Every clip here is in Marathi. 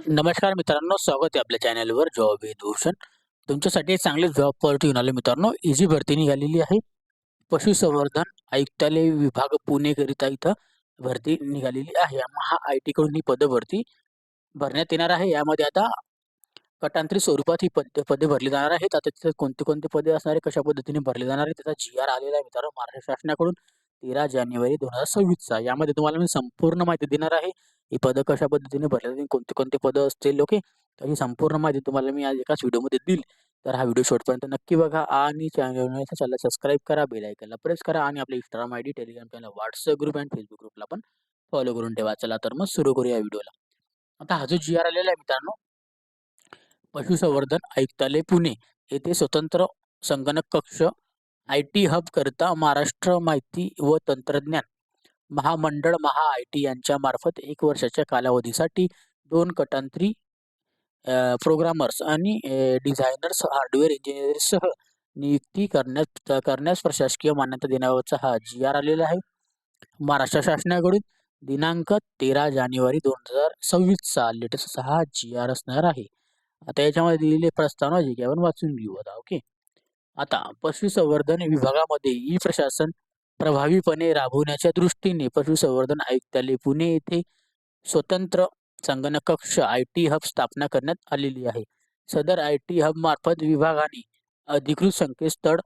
नमस्कार मित्रांनो, स्वागत आहे आपल्या चॅनलवर जॉब विथ भूषण. तुमच्यासाठी एक चांगली जॉब ऑपॉर्च्युनिटी घेऊन आलो मित्रांनो. इझी भरती निघालेली आहे. पशुसंवर्धन आयुक्तालय विभाग पुणेकरिता इथं भरती निघालेली आहे. महा-आय-टी कडून ही पदभरती भरण्यात येणार आहे. यामध्ये आता गटांतरित स्वरूपात ही पदे भरली जाणार आहेत. आता तिथे कोणती पदे असणार आहे, कशा पद्धतीने भरली जाणार आहे, त्याचा जी-आर आलेला आहे मित्रांनो महाराष्ट्र शासनाकडून 13 जानेवारी 2026 चा. यामध्ये तुम्हाला मी संपूर्ण माहिती देणार आहे. ही पदं कशा पद्धतीने भरली जातील, कोणते पदं असतील, ओके. तर ही संपूर्ण माहिती तुम्हाला मी आज एकाच व्हिडिओमध्ये देईल. तर हा व्हिडिओ शेवटपर्यंत नक्की बघा आणि चॅनलला सबस्क्राईब करा, बेल आयकॉनला प्रेस करा आणि आपल्या Instagram ID, Telegram channel, WhatsApp group आणि Facebook ग्रुपला पण फॉलो करून ठेवा. चला तर मग सुरू करूया व्हिडिओला. आता हा जो जी-आर आलेला आहे मित्रांनो, पशुसंवर्धन आयुक्तालय पुणे येथे स्वतंत्र संगणक कक्ष आय-टी हब करता महाराष्ट्र माहिती व तंत्रज्ञान महामंडळ महा-आय-टी यांच्या मार्फत 1 वर्षाच्या कालावधीसाठी 2 गटांतरी प्रोग्रामर्स आणि डिझायनर्स, हार्डवेअर इंजिनिअर्ससह नियुक्ती करण्यास प्रशासकीय मान्यता देण्याबाबतचा हा जी-आर आलेला आहे. महाराष्ट्र शासनाकडून दिनांक 13 जानेवारी 2026 चा लेटेस्ट असा हा जी-आर असणार आहे. आता याच्यामध्ये दिलेले प्रस्तावना जे की आपण वाचून घेऊ आता, ओके. आता पशुसंवर्धन विभागामध्ये ई प्रशासन प्रभावीपणे राबवण्याच्या दृष्टीने पशुसंवर्धन आयुक्तालय पुणे येथे स्वतंत्र संगणक कक्ष आय-टी हब स्थापना करण्यात आलेली आहे. सदर आय-टी हब मार्फत विभागाने अधिकृत संकेतस्थळ,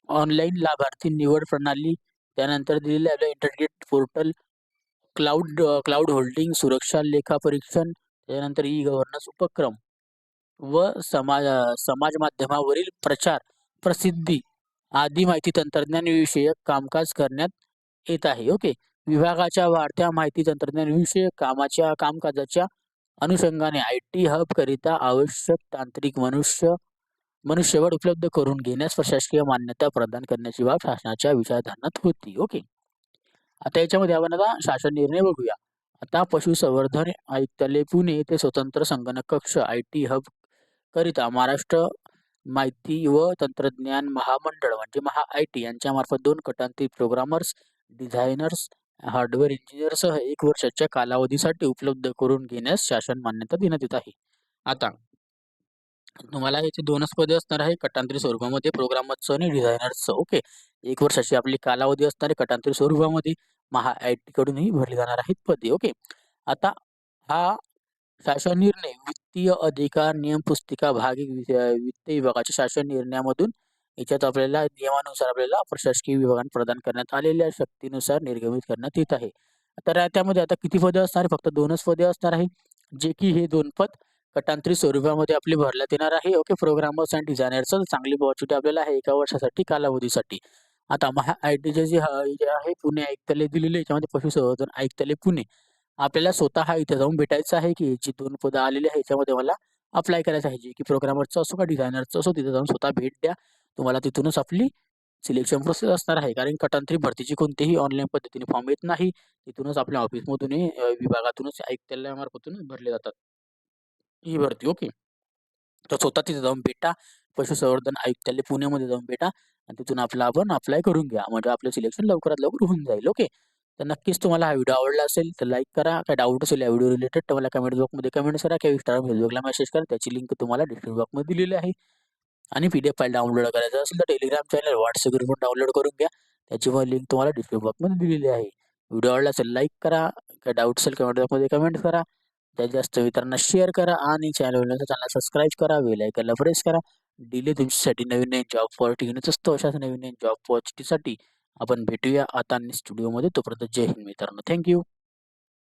ऑनलाईन लाभार्थी निवड प्रणाली, त्यानंतर दिलेले आपलं इंटरनेट पोर्टल, क्लाउड होल्डिंग, सुरक्षा लेखापरीक्षण, त्यानंतर ई गव्हर्नन्स उपक्रम व समाज माध्यमावरील प्रचार, प्रसिद्धी आदी माहिती तंत्रज्ञान विषयक कामकाज करण्यात येत आहे. ओके. विभागाच्या वाढत्या माहिती तंत्रज्ञान विषयक कामकाजाच्या अनुषंगाने आय-टी हब करिता आवश्यक तांत्रिक मनुष्यबळ उपलब्ध करून घेण्यास प्रशासकीय मान्यता प्रदान करण्याची बाब शासनाच्या विचारधारणात होती. ओके. आता याच्यामध्ये आपण आता शासन निर्णय बघूया. आता पशुसंवर्धन आयुक्तालय पुणे येथे स्वतंत्र संगणक कक्ष आय-टी हब करिता महाराष्ट्र माहिती व तंत्रज्ञान महामंडळ म्हणजे महा-आय-टी यांच्यामार्फत 2 गटांतील प्रोग्रामर्स, डिझायनर्स, हार्डवेअर इंजिनिअरसह 1 वर्षाच्या कालावधीसाठी उपलब्ध करून घेण्यास शासन मान्यता देण्यात येत आहे. आता तुम्हाला याची 2च पदे असणार आहे गटांतरित स्वरूपामध्ये, प्रोग्रामर्सचं आणि डिझायनर्सचं. ओके. 1 वर्षाची आपली कालावधी असणार आहे गटांतरित स्वरूपामध्ये. महा-आय-टी कडूनही भरली जाणार आहेत पदे. ओके. आता हा शासन निर्णय वित्तीय अधिकार नियम पुस्तिका भाग 1 वित्त विभागाच्या शासन निर्णयामधून याच्यात आपल्याला नियमानुसार आपल्याला प्रशासकीय विभागाने प्रदान करण्यात आलेल्या शक्तीनुसार निर्गमित करण्यात येत आहे. तर त्यामध्ये आता किती पदे असणार आहे? फक्त 2च पदे असणार आहे. जे की हे 2 पद गटांतरित स्वरूपामध्ये आपले भरण्यात येणार आहे. ओके. प्रोग्रामर्स आणि डिझायनर्सचं चांगली अपॉर्च्युनिटी आपल्याला आहे 1 वर्षासाठी कालावधीसाठी. आता महा-आय-टीचे जे आहे पुणे आयुक्तालय दिलेले याच्यामध्ये पशुसंवर्धन आयुक्तालय पुणे. आपल्याला स्वतः इथे जाऊन भेटायचं आहे, की जी 2 पदं आलेली आहे याच्यामध्ये मला अप्लाय करायचं आहे. जे की प्रोग्रामरचं असो का डिझायनरचं असो, तिथे जाऊन स्वतः भेट द्या. तुम्हाला तिथूनच आपली सिलेक्शन प्रोसेस असणार आहे. कारण गटांतरित भरतीची कोणतीही ऑनलाईन पद्धतीने फॉर्म येत नाही. तिथूनच आपल्या ऑफिसमधून विभागातूनच आयुक्तालयामार्फतून भरले जातात ही भरती. ओके. तर स्वतः तिथे जाऊन भेटा. पशुसंवर्धन आयुक्तालय पुण्यामध्ये जाऊन भेटा आणि तिथून आपण अप्लाय करून घ्या. म्हणजे आपलं सिलेक्शन लवकरात लवकर होऊन जाईल. ओके. तर नक्कीच तुम्हाला हा व्हिडिओ आवडला असेल तर लाईक करा. काही डाऊट असेल या व्हिडिओ रिलेटेड तर मला कमेंट बॉक्समध्ये कमेंट्स करा किंवा Instagram, Facebookला मेसेज करा. त्याची लिंक तुम्हाला डिस्क्रिप्शन बॉक्समध्ये दिलेली आहे. आणि पी-डी-एफ फाईल डाउनलोड करायचं असेल तर Telegram चॅनल, WhatsApp ग्रुप पण डाउनलोड करून घ्या. त्याची पण लिंक तुम्हाला डिस्क्रिप्शन बॉक्समध्ये दिलेली आहे. व्हिडिओ आवडला असेल लाईक करा. काही डाऊट असेल कमेंट बॉक्समध्ये कमेंट करा. जास्तीत जास्त मित्रांना शेअर करा आणि चॅनलला सबस्क्राईब करा, बेल आयकॉनला प्रेस करा. डेली तुमच्यासाठी नवीन जॉब ऑपॉर्च्युनिटी घेऊनच असतो. अशाच नवीन जॉब ऑपॉर्च्युनिटीसाठी आपण भेटूया आता स्टुडिओमध्ये. तोपर्यंत जय हिंद मित्रांनो. Thank you.